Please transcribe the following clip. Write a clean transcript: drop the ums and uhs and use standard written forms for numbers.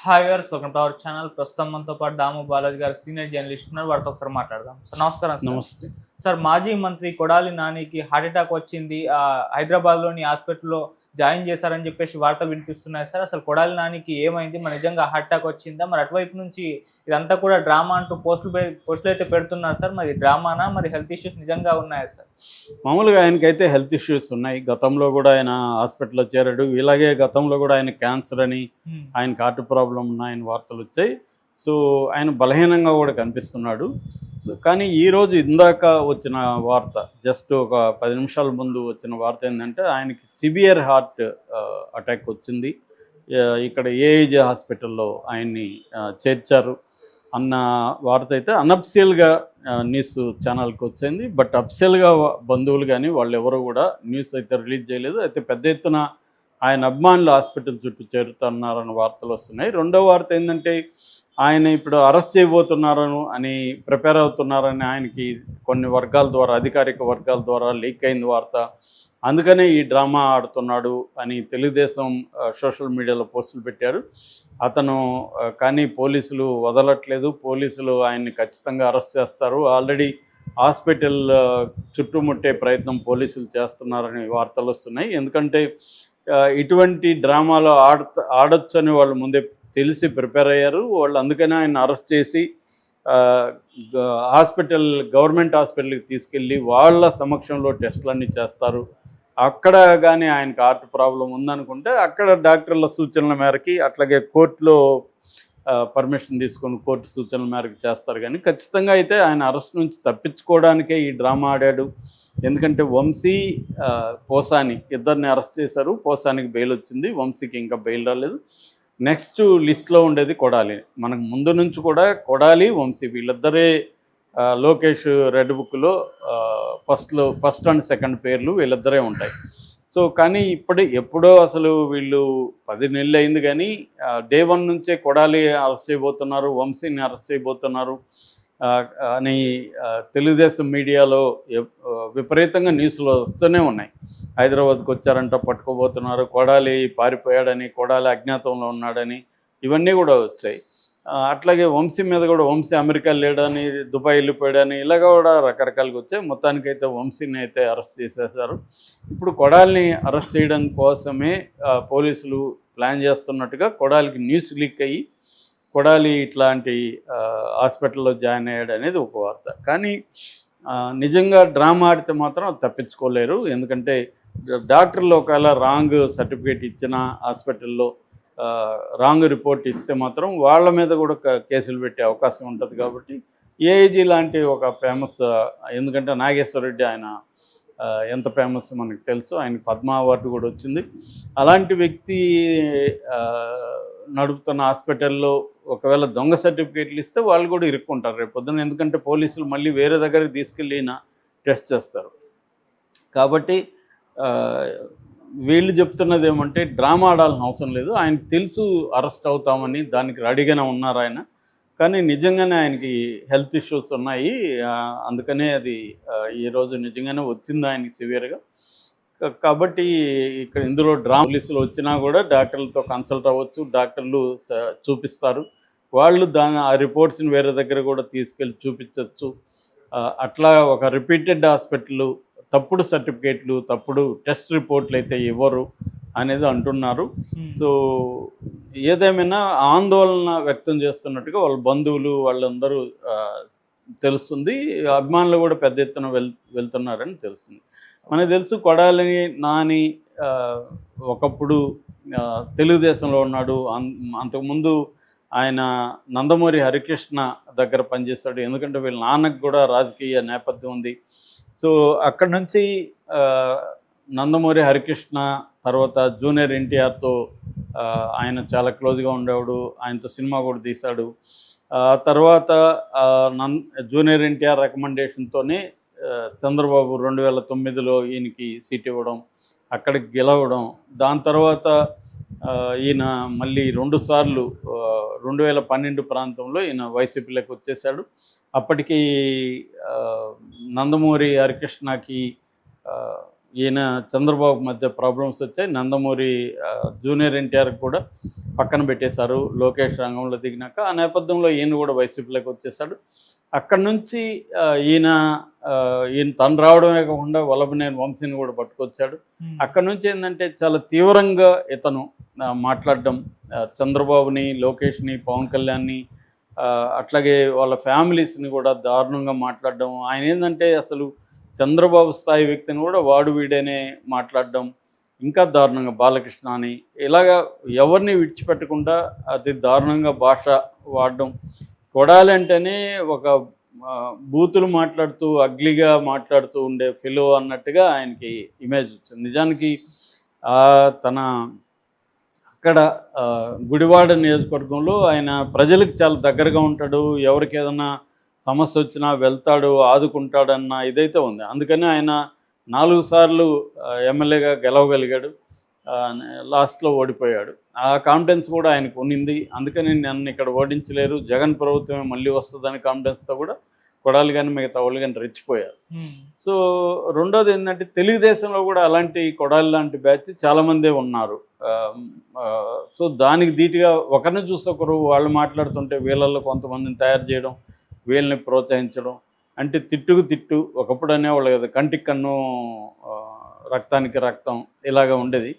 Hi viewers, welcome to our channel. ప్రస్తుతం మనతో పాటు దాము బాలాజీ గారు సీనియర్ జర్నలిస్ట్ ఉన్నారు. వారితో ఒకసారి మాట్లాడదాం. సార్ నమస్కారం. సార్ నమస్తే. సార్ మాజీ మంత్రి కొడాలి నానికి హార్ట్ అటాక్ వచ్చింది. హైదరాబాద్లోని హాస్పిటల్లో జాయిన్ చేశారని చెప్పేసి వార్తలు వినిపిస్తున్నాయి. సార్ అసలు కొడాలి నానికి ఏమైంది? మరి నిజంగా హార్ట్ అటాక్ వచ్చిందా? మరి అటువైపు నుంచి ఇదంతా కూడా డ్రామా అంటూ పోస్టులు అయితే పెడుతున్నారు సార్. మరి డ్రామానా, మరి హెల్త్ ఇష్యూస్ నిజంగా ఉన్నాయా సార్? మామూలుగా ఆయనకైతే హెల్త్ ఇష్యూస్ ఉన్నాయి. గతంలో కూడా ఆయన హాస్పిటల్‌లో చేరాడు. ఇలాగే గతంలో కూడా ఆయన క్యాన్సర్ అని, ఆయనకి హార్ట్ ప్రాబ్లమ్ ఉన్నాయని వార్తలు వచ్చాయి. సో, ఆయన బలహీనంగా కూడా కనిపిస్తున్నాడు. సో, కానీ ఈరోజు ఇందాక వచ్చిన వార్త, జస్ట్ ఒక 10 నిమిషాల ముందు వచ్చిన వార్త ఏంటంటే ఆయనకి సివియర్ హార్ట్ అటాక్ వచ్చింది. ఇక్కడ ఏఐజీ హాస్పిటల్‌లో ఆయన్ని చేర్చారు అన్న వార్త అయితే అనఫిషియల్‌గా న్యూస్ ఛానల్‌కి వచ్చింది. బట్ అఫిషియల్‌గా బంధువులు కానీ వాళ్ళెవరూ కూడా న్యూస్ అయితే రిలీజ్ చేయలేదు. అయితే పెద్ద ఎత్తున ఆయన అభిమానులు హాస్పిటల్ చుట్టూ చేరుతున్నారన్న వార్తలు వస్తున్నాయి. రెండో వార్త ఏంటంటే ఆయన ఇప్పుడు అరెస్ట్ చేయబోతున్నారని అని ప్రిపేర్ అవుతున్నారని ఆయనకి కొన్ని వర్గాల ద్వారా, అధికారిక వర్గాల ద్వారా లీక్ అయింది వార్త. అందుకనే ఈ డ్రామా ఆడుతున్నాడు అని తెలుగుదేశం సోషల్ మీడియాలో పోస్టులు పెట్టారు. అతను కానీ పోలీసులు వదలట్లేదు. పోలీసులు ఆయన్ని ఖచ్చితంగా అరెస్ట్ చేస్తారు. ఆల్రెడీ హాస్పిటల్ చుట్టుముట్టే ప్రయత్నం పోలీసులు చేస్తున్నారని వార్తలు వస్తున్నాయి. ఎందుకంటే ఇటువంటి డ్రామాలో ఆడొచ్చు అని వాళ్ళు ముందే తెలిసి ప్రిపేర్ అయ్యారు. వాళ్ళు అందుకనే ఆయన అరెస్ట్ చేసి గవర్నమెంట్ హాస్పిటల్కి తీసుకెళ్ళి వాళ్ళ సమక్షంలో టెస్టులన్నీ చేస్తారు. అక్కడ కానీ ఆయనకు హార్ట్ ప్రాబ్లం ఉందనుకుంటే అక్కడ డాక్టర్ల సూచనల మేరకి, అట్లాగే కోర్టులో పర్మిషన్ తీసుకొని కోర్టు సూచనల మేరకు చేస్తారు. కానీ ఖచ్చితంగా అయితే ఆయన అరెస్ట్ నుంచి తప్పించుకోవడానికే ఈ డ్రామా ఆడాడు. ఎందుకంటే వంశీ, పోసాని ఇద్దరిని అరెస్ట్ చేశారు. పోసానికి బెయిల్ వచ్చింది, వంశీకి ఇంకా బెయిల్ రాలేదు. నెక్స్ట్ లిస్ట్లో ఉండేది కొడాలి. మనకు ముందు నుంచి కూడా కొడాలి, వంశీ వీళ్ళిద్దరే లోకేష్ రెడ్ బుక్లో ఫస్ట్ అండ్ సెకండ్ పేర్లు వీళ్ళిద్దరే ఉంటాయి. సో కానీ ఎప్పుడో అసలు వీళ్ళు 10 నెలలు అయింది కానీ డే 1 నుంచే కొడాలి అరెస్ట్ చేయబోతున్నారు, వంశీని అరెస్ట్ చేయబోతున్నారు అని తెలుగుదేశం మీడియాలో విపరీతంగా న్యూస్లో వస్తూనే ఉన్నాయి. హైదరాబాద్కి వచ్చారంట, పట్టుకోబోతున్నారు, కొడాలి పారిపోయాడని, కొడాలి అజ్ఞాతంలో ఉన్నాడని, ఇవన్నీ కూడా వచ్చాయి. అట్లాగే వంశీ మీద కూడా వంశీ అమెరికా లేడని, దుబాయ్ వెళ్ళిపోయాడని, ఇలాగ కూడా రకరకాలుగా వచ్చాయి. మొత్తానికైతే వంశీని అయితే అరెస్ట్ చేసేసారు. ఇప్పుడు కొడాలిని అరెస్ట్ చేయడం కోసమే పోలీసులు ప్లాన్ చేస్తున్నట్టుగా కొడాలికి న్యూస్ లీక్ అయ్యి కొడాలి ఇట్లాంటి హాస్పిటల్లో జాయిన్ అయ్యాడు అనేది ఒక వార్త. కానీ నిజంగా డ్రామా ఆడితే మాత్రం తప్పించుకోలేరు. ఎందుకంటే డాక్టర్లు ఒకవేళ రాంగ్ సర్టిఫికేట్ ఇచ్చిన హాస్పిటల్లో రాంగ్ రిపోర్ట్ ఇస్తే మాత్రం వాళ్ళ మీద కూడా కేసులు పెట్టే అవకాశం ఉంటుంది. కాబట్టి ఏఐజీ లాంటి ఒక ఫేమస్, ఎందుకంటే నాగేశ్వర రెడ్డి ఆయన ఎంత ఫేమస్ మనకు తెలుసు, ఆయనకి పద్మ అవార్డు కూడా వచ్చింది. అలాంటి వ్యక్తి నడుపుతున్న హాస్పిటల్లో ఒకవేళ దొంగ సర్టిఫికేట్లు ఇస్తే వాళ్ళు కూడా ఇరుక్కుంటారు రేపు పొద్దున్న. ఎందుకంటే పోలీసులు మళ్ళీ వేరే దగ్గరికి తీసుకెళ్ళి టెస్ట్ చేస్తారు. కాబట్టి వీళ్ళు చెప్తున్నది ఏమంటే డ్రామా ఆడాల్సిన అవసరం లేదు, ఆయనకు తెలుసు అరెస్ట్ అవుతామని, దానికి రెడీగానే ఉన్నారు ఆయన. కానీ నిజంగానే ఆయనకి హెల్త్ ఇష్యూస్ ఉన్నాయి. అందుకనే అది ఈరోజు నిజంగానే వచ్చింది ఆయనకి సివియర్గా. కాబట్టి ఇక్కడ ఇందులో పోలీసులు వచ్చినా కూడా డాక్టర్లతో కన్సల్ట్ అవ్వచ్చు, డాక్టర్లు చూపిస్తారు. వాళ్ళు ఆ రిపోర్ట్స్ని వేరే దగ్గర కూడా తీసుకెళ్ళి చూపించవచ్చు. అట్లా ఒక రిపీటెడ్ హాస్పిటల్ తప్పుడు సర్టిఫికేట్లు, తప్పుడు టెస్ట్ రిపోర్ట్లు అయితే ఇవ్వరు అనేది అంటున్నారు. సో ఏదేమైనా ఆందోళన వ్యక్తం చేస్తున్నట్టుగా వాళ్ళ బంధువులు వాళ్ళందరూ తెలుస్తుంది. అభిమానులు కూడా పెద్ద ఎత్తున వెళ్తున్నారని తెలుస్తుంది. మనకు తెలుసు కొడాలి నాని ఒకప్పుడు తెలుగుదేశంలో ఉన్నాడు. అంతకుముందు ఆయన నందమూరి హరికృష్ణ దగ్గర పనిచేస్తాడు. ఎందుకంటే వీళ్ళ నాన్నకు కూడా రాజకీయ నేపథ్యం ఉంది. సో అక్కడి నుంచి నందమూరి హరికృష్ణ తర్వాత జూనియర్ ఎన్టీఆర్తో ఆయన చాలా క్లోజ్గా ఉండేవాడు. ఆయనతో సినిమా కూడా తీశాడు. తర్వాత జూనియర్ ఎన్టీఆర్ రికమెండేషన్తోనే చంద్రబాబు 2009లో ఈయనకి సీట్ ఇవ్వడం, అక్కడికి గెలవడం. దాని తర్వాత ఈయన మళ్ళీ 2 సార్లు 2012 ప్రాంతంలో ఈయన వైసీపీలోకి వచ్చేసాడు. అప్పటికి నందమూరి హరికృష్ణకి ఈయన చంద్రబాబు మధ్య ప్రాబ్లమ్స్ వచ్చాయి. నందమూరి జూనియర్ ఎన్టీఆర్ కూడా పక్కన పెట్టేశారు లోకేష్ రంగంలో దిగినాక. ఆ నేపథ్యంలో ఈయన కూడా వైసీపీలోకి వచ్చేసాడు. అక్కడి నుంచి ఈయన తను రావడమే కాకుండా వల్లభనేని వంశీని కూడా పట్టుకొచ్చాడు. అక్కడ నుంచి ఏంటంటే చాలా తీవ్రంగా ఇతను మాట్లాడడం, చంద్రబాబుని, లోకేష్ని, పవన్ కళ్యాణ్ని, అట్లాగే వాళ్ళ ఫ్యామిలీస్ని కూడా దారుణంగా మాట్లాడడం. ఆయన ఏంటంటే అసలు చంద్రబాబు స్థాయి వ్యక్తిని కూడా వాడు వీడేనే మాట్లాడడం, ఇంకా దారుణంగా బాలకృష్ణ అని ఇలాగా ఎవరిని విడిచిపెట్టకుండా అతి దారుణంగా భాష వాడడం. కొడాలి అంటేనే ఒక బూతులు మాట్లాడుతూ అగ్లీగా మాట్లాడుతూ ఉండే ఫిలో అన్నట్టుగా ఆయనకి ఇమేజ్ వచ్చింది. నిజానికి తన అక్కడ గుడివాడ నియోజకవర్గంలో ఆయన ప్రజలకు చాలా దగ్గరగా ఉంటాడు. ఎవరికి ఏదైనా సమస్య వచ్చినా వెళ్తాడు, ఆదుకుంటాడన్న ఇదైతే ఉంది. అందుకని ఆయన 4 సార్లు ఎమ్మెల్యేగా గెలవగలిగాడు. లాస్ట్లో ఓడిపోయాడు. ఆ కాన్ఫిడెన్స్ కూడా ఆయనకు ఉన్నింది. అందుకని నన్ను ఇక్కడ ఓడించలేరు, జగన్ ప్రభుత్వమే మళ్ళీ వస్తుందని కాన్ఫిడెన్స్తో కూడా కొడాలి కానీ మిగతా వాళ్ళు కానీ రెచ్చిపోయారు. సో రెండోది ఏంటంటే తెలుగుదేశంలో కూడా అలాంటి కొడాలి లాంటి బ్యాచ్ చాలామందే ఉన్నారు. సో దానికి ధీటుగా ఒకరిని చూసి ఒకరు వాళ్ళు మాట్లాడుతుంటే వీళ్ళల్లో కొంతమందిని తయారు చేయడం, వీళ్ళని ప్రోత్సహించడం. అంటే తిట్టుకు తిట్టు, ఒకప్పుడు అనేవాళ్ళు కదా కంటికి కన్ను రక్తానికి రక్తం, ఇలాగ ఉండేది.